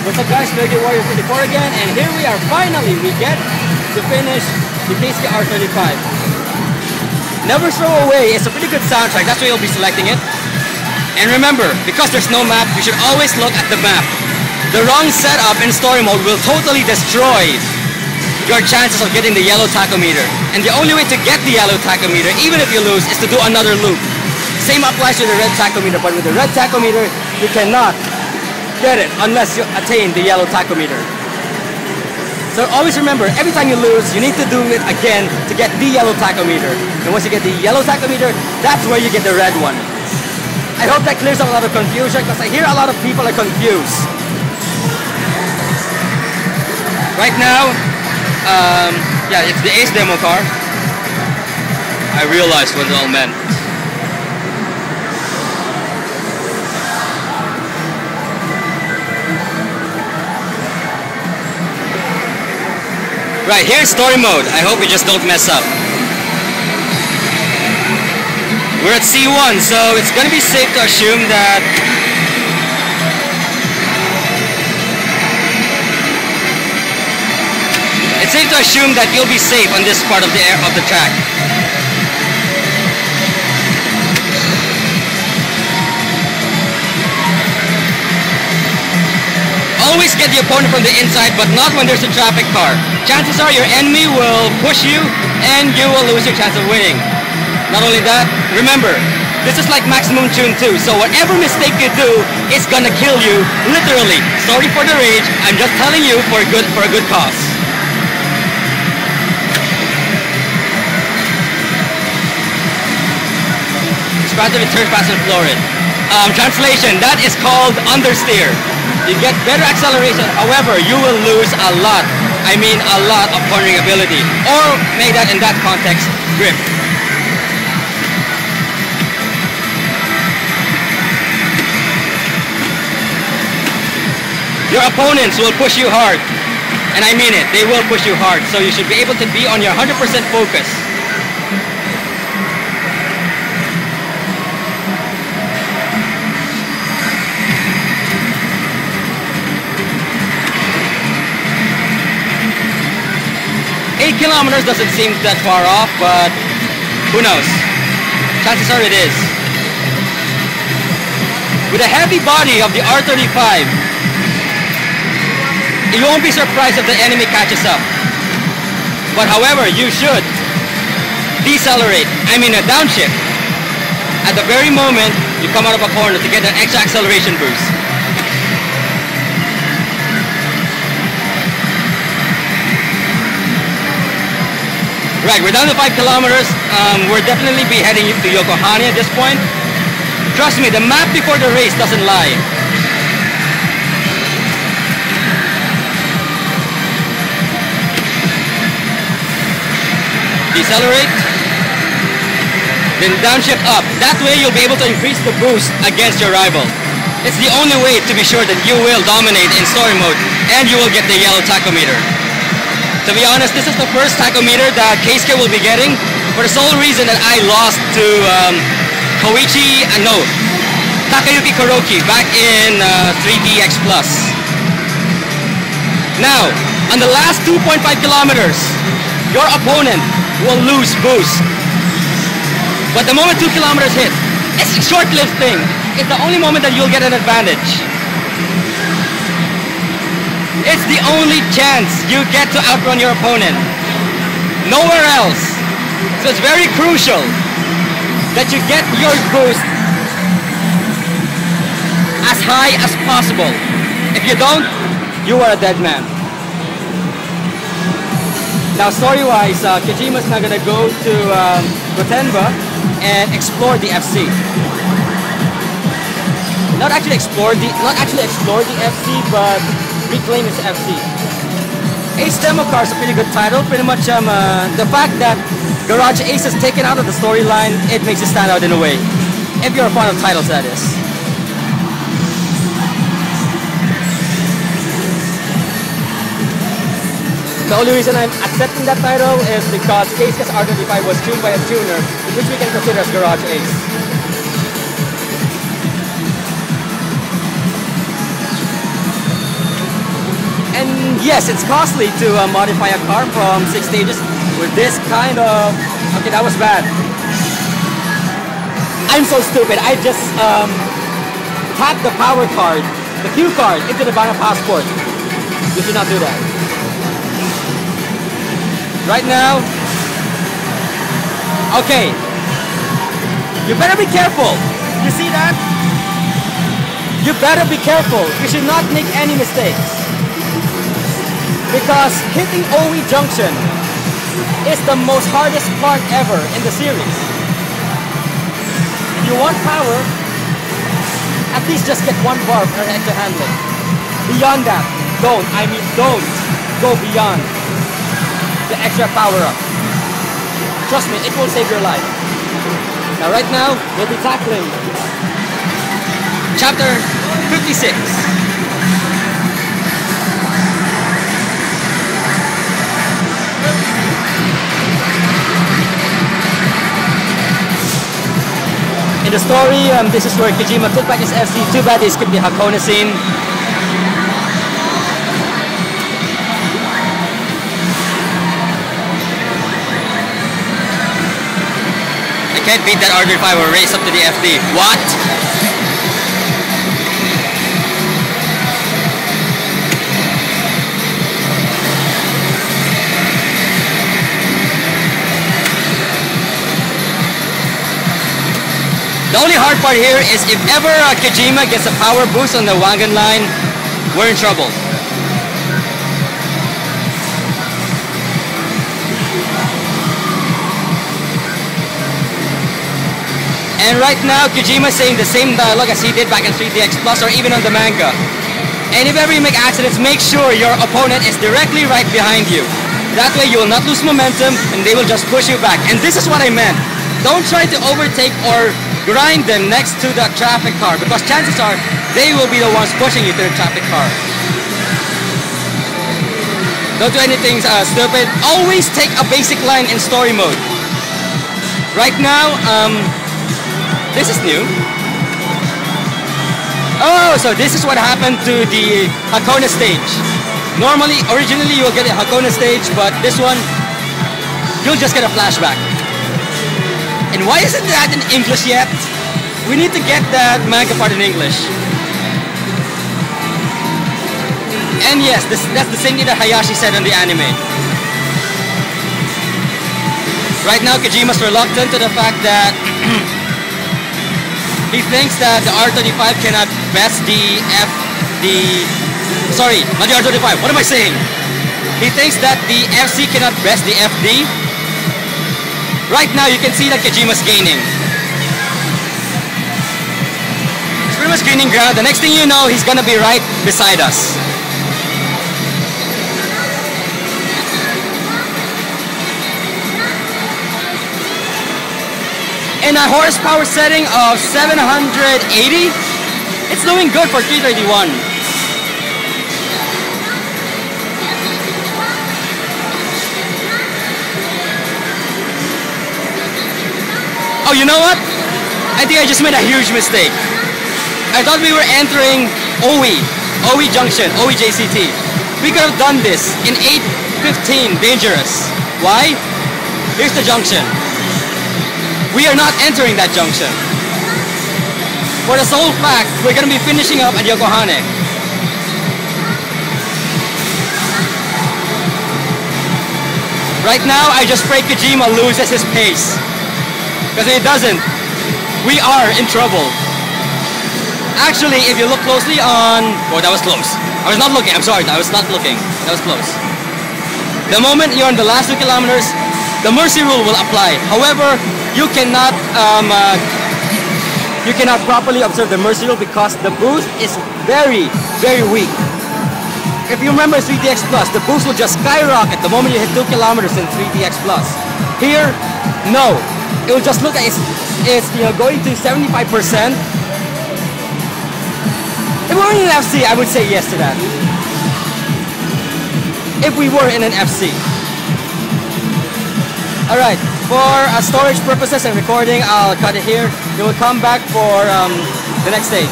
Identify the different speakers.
Speaker 1: What's up guys, Meggy Warrior 34 again, and here we are finally, we get to finish the ACE R33. Never Throw Away is a pretty good soundtrack, that's why you'll be selecting it. And remember, because there's no map, you should always look at the map. The wrong setup in story mode will totally destroy your chances of getting the yellow tachometer. And the only way to get the yellow tachometer, even if you lose, is to do another loop. Same applies to the red tachometer, but with the red tachometer, you cannot get it unless you attain the yellow tachometer. So always remember, every time you lose, you need to do it again to get the yellow tachometer. And once you get the yellow tachometer, that's where you get the red one. I hope that clears up a lot of confusion, because I hear a lot of people are confused. Right now, yeah, it's the ACE demo car. I realized what it all meant. Right, here's story mode. I hope we just don't mess up. We're at C1, so it's gonna be safe to assume that you'll be safe on this part of the track. Always get the opponent from the inside, but not when there's a traffic car. Chances are your enemy will push you and you will lose your chance of winning. Not only that, remember, this is like maximum tune 2, so whatever mistake you do is gonna kill you, literally. Sorry for the rage, I'm just telling you for a good cause. Expansive and turn fast and florid. Translation, that is called understeer. You get better acceleration, however, you will lose a lot. I mean a lot of cornering ability. Or make that in that context, grip. Your opponents will push you hard. And I mean it, they will push you hard. So you should be able to be on your 100% focus. Kilometers doesn't seem that far off, but who knows? Chances are it is. With the heavy body of the R33, you won't be surprised if the enemy catches up. But however, you should decelerate, I mean a downshift, at the very moment you come out of a corner to get an extra acceleration boost. Right, we're down to 5 kilometers. We're definitely be heading to Yokohane at this point. Trust me, the map before the race doesn't lie. Decelerate. Then downshift up. That way you'll be able to increase the boost against your rival. It's the only way to be sure that you will dominate in story mode and you will get the yellow tachometer. To be honest, this is the first tachometer that Keisuke will be getting for the sole reason that I lost to Takayuki Kuroki back in 3DX Plus. Now, on the last 2.5 kilometers, your opponent will lose boost. But the moment 2 kilometers hit, it's a short-lived thing. It's the only moment that you'll get an advantage. It's the only chance you get to outrun your opponent. Nowhere else. So it's very crucial that you get your boost as high as possible. If you don't, you are a dead man. Now story-wise, Kijima's now gonna go to Gotenba and explore the FC. Not actually explore the FC, but reclaim its FC. ACE Demo Car is a pretty good title. Pretty much the fact that Garage Ace is taken out of the storyline, it makes it stand out in a way. If you're a fan of titles, that is. The only reason I'm accepting that title is because ACE R33 was tuned by a tuner, which we can consider as Garage Ace. yes, it's costly to modify a car from 6 stages with this kind of... Okay, that was bad. I'm so stupid. I just tapped the power card, the Q card, into the Wangan passport. You should not do that. Right now... Okay. You better be careful. You see that? You better be careful. You should not make any mistakes. Because hitting OE junction is the most hardest part ever in the series. If you want power, at least just get one bar for extra handling. Beyond that, don't go beyond the extra power up. Trust me, it will save your life. Now right now, we'll be tackling Chapter 56. In the story, this is where Kijima took back his FC. Too bad they skipped the Hakone scene. I can't beat that R35 or race up to the FD. What? The only hard part here is if ever Kijima gets a power boost on the Wangan line, we're in trouble. And right now, Kijima is saying the same dialogue as he did back in 3DX Plus or even on the manga. And if ever you make accidents, make sure your opponent is directly right behind you. That way you will not lose momentum and they will just push you back. And this is what I meant. Don't try to overtake or grind them next to the traffic car because chances are they will be the ones pushing you to the traffic car. Don't do anything stupid. Always take a basic line in story mode. Right now, this is new. Oh, so this is what happened to the Hakone stage. Normally, originally you'll get a Hakone stage, but this one, you'll just get a flashback. And why isn't that in English yet? We need to get that manga part in English. And yes, that's the same thing that Hayashi said on the anime. Right now, Kijima's reluctant to the fact that he thinks that the R35 cannot best sorry, not the R35, what am I saying? He thinks that the FC cannot best the FD. Right now, you can see that Kijima's gaining. He's pretty much gaining ground. The next thing you know, he's gonna be right beside us. In a horsepower setting of 780, it's doing good for 331. Oh, you know what? I think I just made a huge mistake. I thought we were entering OE Junction, OE JCT. We could have done this in 8:15 dangerous. Why? Here's the junction. We are not entering that junction. For the sole fact, we're going to be finishing up at Yokohane. Right now, I just pray Kijima loses his pace. Because if he doesn't, we are in trouble. Actually, if you look closely on... Oh, that was close. I was not looking. I'm sorry. I was not looking. That was close. The moment you're on the last 2 kilometers, the mercy rule will apply. However, you cannot properly observe the mercy rule because the boost is very, very weak. If you remember 3DX Plus, the boost will just skyrocket the moment you hit 2 kilometers in 3DX Plus. Here, no. It will just look like it's going to 75%. If we were in an FC, I would say yes to that. If we were in an FC. Alright, for storage purposes and recording, I'll cut it here. We will come back for the next stage.